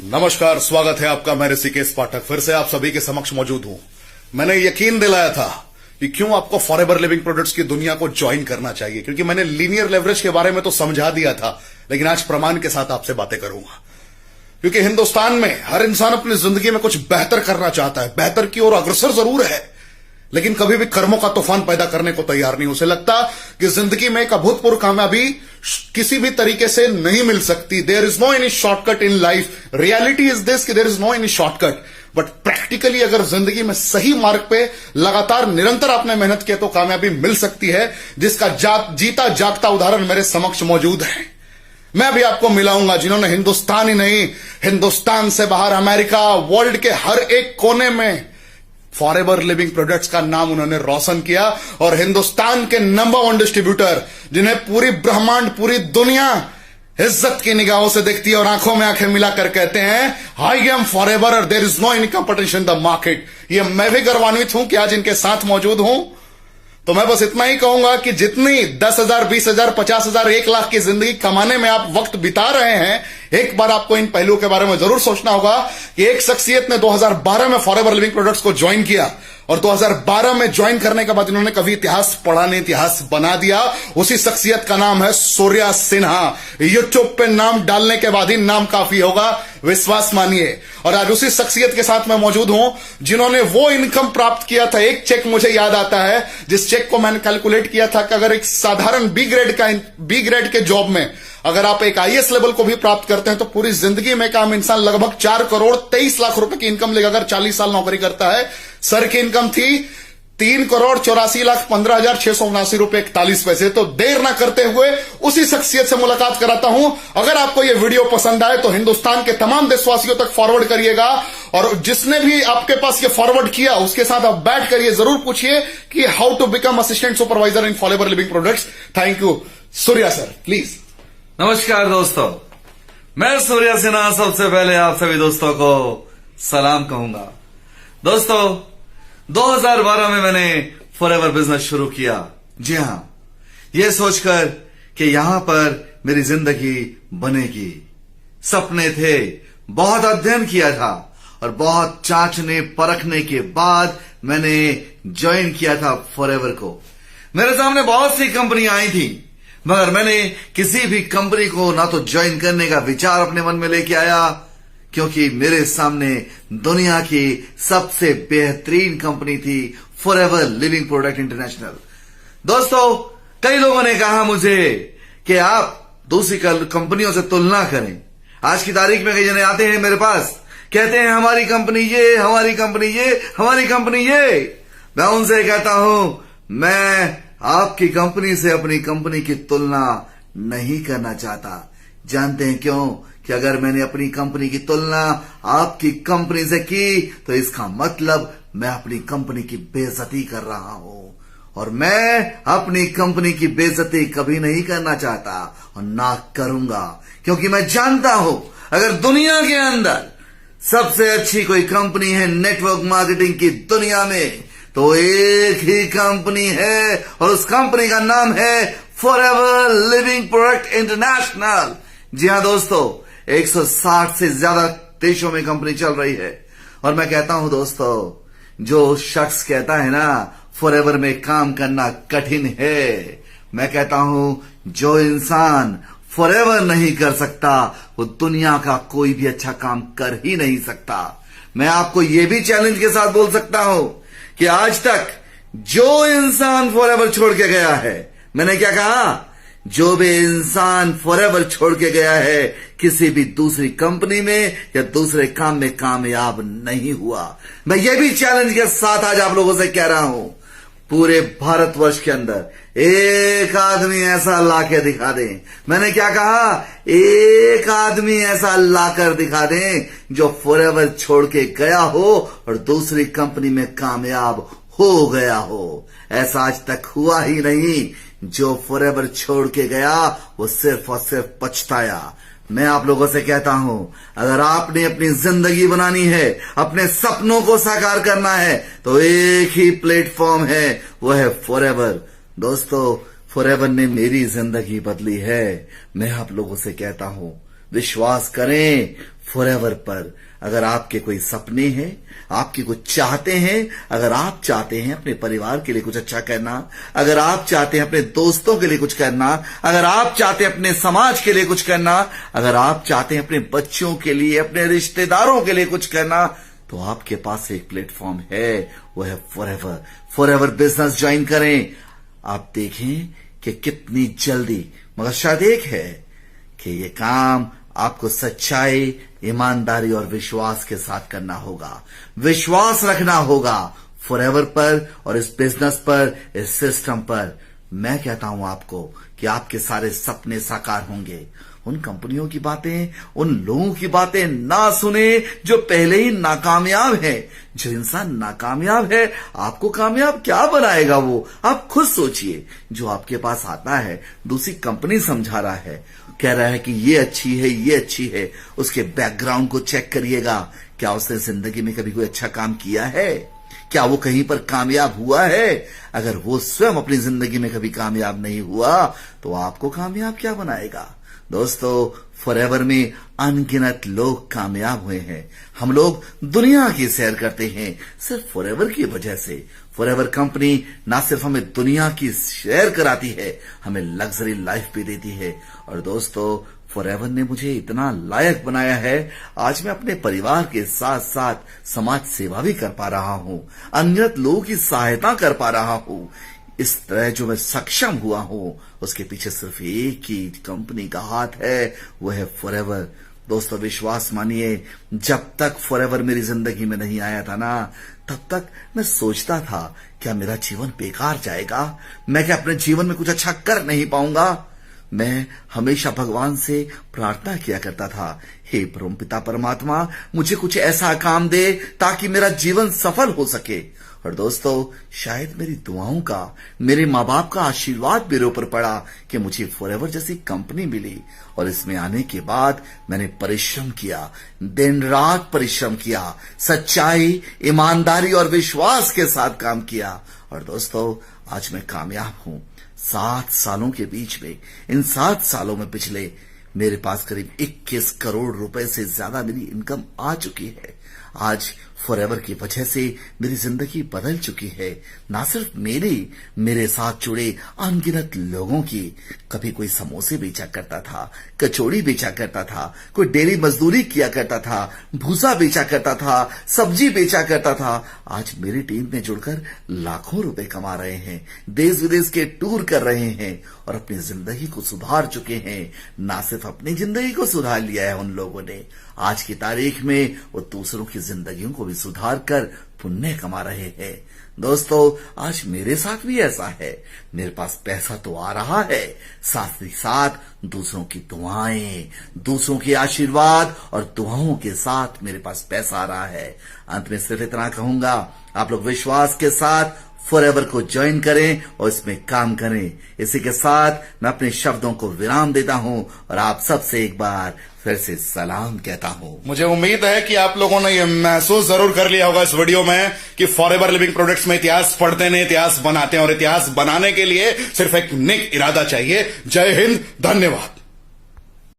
नमस्कार, स्वागत है आपका। मैं ऋषिकेश पाठक फिर से आप सभी के समक्ष मौजूद हूं। मैंने यकीन दिलाया था कि क्यों आपको फॉरएवर लिविंग प्रोडक्ट्स की दुनिया को ज्वाइन करना चाहिए, क्योंकि मैंने लीनियर लेवरेज के बारे में तो समझा दिया था, लेकिन आज प्रमाण के साथ आपसे बातें करूंगा। क्योंकि हिंदुस्तान में हर इंसान अपनी जिंदगी में कुछ बेहतर करना चाहता है, बेहतर की ओर अग्रसर जरूर है, लेकिन कभी भी कर्मों का तूफान पैदा करने को तैयार नहीं। उसे लगता कि जिंदगी में एक अभूतपूर्व कामयाबी किसी भी तरीके से नहीं मिल सकती। There is no any shortcut in life. Reality is this कि there is no any shortcut, but practically अगर जिंदगी में सही मार्ग पे लगातार निरंतर आपने मेहनत की तो कामयाबी मिल सकती है, जिसका जीता जागता उदाहरण मेरे समक्ष मौजूद है। मैं भी आपको मिलाऊंगा जिन्होंने हिंदुस्तान ही नहीं, हिंदुस्तान से बाहर अमेरिका, वर्ल्ड के हर एक कोने में फॉरएवर लिविंग प्रोडक्ट्स का नाम उन्होंने रोशन किया, और हिंदुस्तान के नंबर 1 डिस्ट्रीब्यूटर, जिन्हें पूरी ब्रह्मांड, पूरी दुनिया इज्जत की निगाहों से देखती है और आंखों में आंखें मिलाकर कहते हैं, आई एम फॉरएवर और there is no any competition in the market. ये मैं भी गर्वान्वित हूं कि आज इनके साथ मौजूद हूं। तो मैं बस इतना ही कहूंगा कि जितनी 10,000, 20,000, 50,000, 1 लाख की जिंदगी कमाने में आप वक्त बिता रहे हैं, एक बार आपको इन पहलुओं के बारे में जरूर सोचना होगा कि एक शख्सियत ने 2012 में फॉरएवर लिविंग प्रोडक्ट्स को ज्वाइन किया, और 2012 में ज्वाइन करने के बाद इन्होंने कभी इतिहास पढ़ा नहीं, इतिहास बना दिया। उसी शख्सियत का नाम है सूर्या सिन्हा। यूट्यूब पे नाम डालने के बाद ही नाम काफी होगा, विश्वास मानिए। और आज उसी शख्सियत के साथ मैं मौजूद हूं जिन्होंने वो इनकम प्राप्त किया था। एक चेक मुझे याद आता है, जिस चेक को मैंने कैलकुलेट किया था कि अगर एक साधारण बी ग्रेड के जॉब में अगर आप एक आईएएस लेवल को भी प्राप्त करते हैं तो पूरी जिंदगी में काम इंसान लगभग 4 करोड़ 23 लाख रुपए की इनकम लेगा अगर 40 साल नौकरी करता है। सर की इनकम थी 3 करोड़ 84 लाख 15,679 रुपए 41 पैसे। तो देर ना करते हुए उसी शख्सियत से मुलाकात कराता हूं। अगर आपको यह वीडियो पसंद आए तो हिंदुस्तान के तमाम देशवासियों तक फॉरवर्ड करिएगा, और जिसने भी आपके पास ये फॉरवर्ड किया उसके साथ आप बैठ कर ये जरूर पूछिए कि how to become assistant supervisor in forever living products. Thank you. Surya sir, please. नमस्कार दोस्तों, मैं सूर्या सिन्हा सबसे पहले आप सभी दोस्तों को सलाम कहूंगा। दोस्तों, 2012 में मैंने फॉरएवर बिजनेस शुरू किया। जी हां, यह सोचकर कि यहां पर मेरी जिंदगी बनेगी। सपने थे, बहुत अध्ययन किया था, और बहुत जांचने परखने के बाद मैंने ज्वाइन किया था फॉरएवर को। मेरे सामने बहुत सी कंपनियां आई थी, मगर मैंने किसी भी कंपनी को ना तो ज्वाइन करने का विचार अपने मन में लेके आया, क्योंकि मेरे सामने दुनिया की सबसे बेहतरीन कंपनी थी फॉरएवर लिविंग प्रोडक्ट इंटरनेशनल। दोस्तों, कई लोगों ने कहा मुझे कि आप दूसरी कंपनियों से तुलना करें। आज की तारीख में कई जने आते हैं मेरे पास, कहते हैं हमारी कंपनी ये, हमारी कंपनी ये, हमारी कंपनी ये। मैं उनसे कहता हूं, मैं आपकी कंपनी से अपनी कंपनी की तुलना नहीं करना चाहता। जानते हैं क्यों? कि अगर मैंने अपनी कंपनी की तुलना आपकी कंपनी से की तो इसका मतलब मैं अपनी कंपनी की बेइज्जती कर रहा हूं, और मैं अपनी कंपनी की बेइज्जती कभी नहीं करना चाहता और ना करूंगा। क्योंकि मैं जानता हूं, अगर दुनिया के अंदर सबसे अच्छी कोई कंपनी है नेटवर्क मार्केटिंग की दुनिया में, तो एक ही कंपनी है, और उस कंपनी का नाम है फॉरएवर लिविंग प्रोडक्ट इंटरनेशनल। जी हां दोस्तों, 160 से ज्यादा देशों में कंपनी चल रही है। और मैं कहता हूं दोस्तों, जो शख्स कहता है ना फॉरएवर में काम करना कठिन है, मैं कहता हूं जो इंसान फॉरएवर नहीं कर सकता वो दुनिया का कोई भी अच्छा काम कर ही नहीं सकता। मैं आपको यह भी चैलेंज के साथ बोल सकता हूं कि आज तक जो इंसान फॉरएवर छोड़ के गया है, मैंने क्या कहा, जो भी इंसान फॉरएवर छोड़ के गया है, किसी भी दूसरी कंपनी में या दूसरे काम में कामयाब नहीं हुआ। मैं ये भी चैलेंज के साथ आज आप लोगों से कह रहा हूं, पूरे भारतवर्ष के अंदर एक आदमी ऐसा लाके दिखा दे। मैंने क्या कहा, एक आदमी ऐसा लाकर दिखा दे जो फॉरएवर छोड़ के गया हो और दूसरी कंपनी में कामयाब हो गया हो। ऐसा आज तक हुआ ही नहीं। जो फॉरएवर छोड़ के गया वो सिर्फ और सिर्फ पछताया। मैं आप लोगों से कहता हूं, अगर आपने अपनी जिंदगी बनानी है, अपने सपनों को साकार करना है, तो एक ही प्लेटफॉर्म है, वो है फॉरएवर। दोस्तों, फॉरएवर ने मेरी जिंदगी बदली है। मैं आप लोगों से कहता हूं, विश्वास करें, फॉरएवर पर अगर आपके कोई सपने हैं, आपके कुछ चाहते हैं, अगर आप चाहते हैं अपने परिवार के लिए कुछ अच्छा करना, अगर आप चाहते हैं अपने दोस्तों के लिए कुछ करना, अगर आप चाहते हैं अपने समाज के लिए कुछ करना, अगर आप चाहते हैं अपने बच्चों के लिए, अपने रिश्तेदारों के लिए कुछ करना, तो आपके पास एक प्लेटफॉर्म है, वो है फॉरएवर। फॉरएवर बिजनेस ज्वाइन करें। आप देखें कि कितनी जल्दी, मगर शायद एक है कि ये काम आपको सच्चाई, ईमानदारी और विश्वास के साथ करना होगा। विश्वास रखना होगा फॉरएवर पर और इस बिजनेस पर, इस सिस्टम पर। मैं कहता हूं आपको कि आपके सारे सपने साकार होंगे। उन कंपनियों की बातें, उन लोगों की बातें ना सुने जो पहले ही नाकामयाब हैं। जो इंसान नाकामयाब है, आपको कामयाब क्या बनाएगा वो? आप खुद सोचिए। जो आपके पास आता है, दूसरी कंपनी समझा रहा है, कह रहा है कि ये अच्छी है, ये अच्छी है, उसके बैकग्राउंड को चेक करिएगा। क्या उसने जिंदगी में कभी कोई अच्छा काम किया है? क्या वो कहीं पर कामयाब हुआ है? अगर वो स्वयं अपनी जिंदगी में कभी कामयाब नहीं हुआ, तो आपको कामयाब क्या बनाएगा? दोस्तों, फॉरएवर में अनगिनत लोग कामयाब हुए हैं। हम लोग दुनिया की सैर करते हैं सिर्फ फॉरएवर की वजह से। फॉरएवर कंपनी ना सिर्फ हमें दुनिया की सैर कराती है, हमें लग्जरी लाइफ भी देती है। और दोस्तों, फॉरएवर ने मुझे इतना लायक बनाया है, आज मैं अपने परिवार के साथ साथ समाज सेवा भी कर पा रहा हूं, अनगिनत लोगों की सहायता कर पा रहा हूं। इस तरह जो मैं सक्षम हुआ हूं, उसके पीछे सिर्फ एक ही कंपनी का हाथ है, वो है फॉरएवर। दोस्तों, विश्वास मानिए, जब तक फॉरएवर मेरी जिंदगी में नहीं आया था ना, तब तक मैं सोचता था क्या मेरा जीवन बेकार जाएगा? मैं क्या अपने जीवन में कुछ अच्छा कर नहीं पाऊंगा? मैं हमेशा भगवान से प्रार्थना किया करता था, हे परमपिता परमात्मा, मुझे कुछ ऐसा काम दे ताकि मेरा जीवन सफल हो सके। और दोस्तों, शायद मेरी दुआओं का, मेरे माँ बाप का आशीर्वाद मेरे ऊपर पड़ा कि मुझे फॉरएवर जैसी कंपनी मिली। और इसमें आने के बाद मैंने परिश्रम किया, दिन रात परिश्रम किया, सच्चाई, ईमानदारी और विश्वास के साथ काम किया। और दोस्तों, आज मैं कामयाब हूं। 7 सालों के बीच में, इन 7 सालों में पिछले मेरे पास करीब 21 करोड़ रुपए से ज्यादा मेरी इनकम आ चुकी है। आज फॉरएवर की वजह से मेरी जिंदगी बदल चुकी है। ना सिर्फ मेरी, मेरे साथ जुड़े अनगिनत लोगों की। कभी कोई समोसे बेचा करता था, कचौड़ी बेचा करता था, कोई डेली मजदूरी किया करता था, भूसा बेचा करता था, सब्जी बेचा करता था। आज मेरी टीम में जुड़कर लाखों रुपए कमा रहे हैं, देश विदेश के टूर कर रहे हैं और अपनी जिंदगी को सुधार चुके हैं। ना सिर्फ अपनी जिंदगी को सुधार लिया है उन लोगों ने, आज की तारीख में वो दूसरों की जिंदगियों को भी सुधार कर पुण्य कमा रहे हैं। दोस्तों, आज मेरे साथ भी ऐसा है। मेरे पास पैसा तो आ रहा है, साथ ही साथ दूसरों की दुआएं, दूसरों के आशीर्वाद और दुआओं के साथ मेरे पास पैसा आ रहा है। अंत में सिर्फ इतना कहूंगा, आप लोग विश्वास के साथ फॉरएवर को ज्वाइन करें और इसमें काम करें। इसी के साथ मैं अपने शब्दों को विराम देता हूं और आप सबसे एक बार फिर से सलाम कहता हूं। मुझे उम्मीद है कि आप लोगों ने यह महसूस जरूर कर लिया होगा इस वीडियो में कि फॉरएवर लिविंग प्रोडक्ट्स में इतिहास पढ़ते नहीं, इतिहास बनाते हैं। और इतिहास बनाने के लिए सिर्फ एक नेक इरादा चाहिए। जय हिंद, धन्यवाद।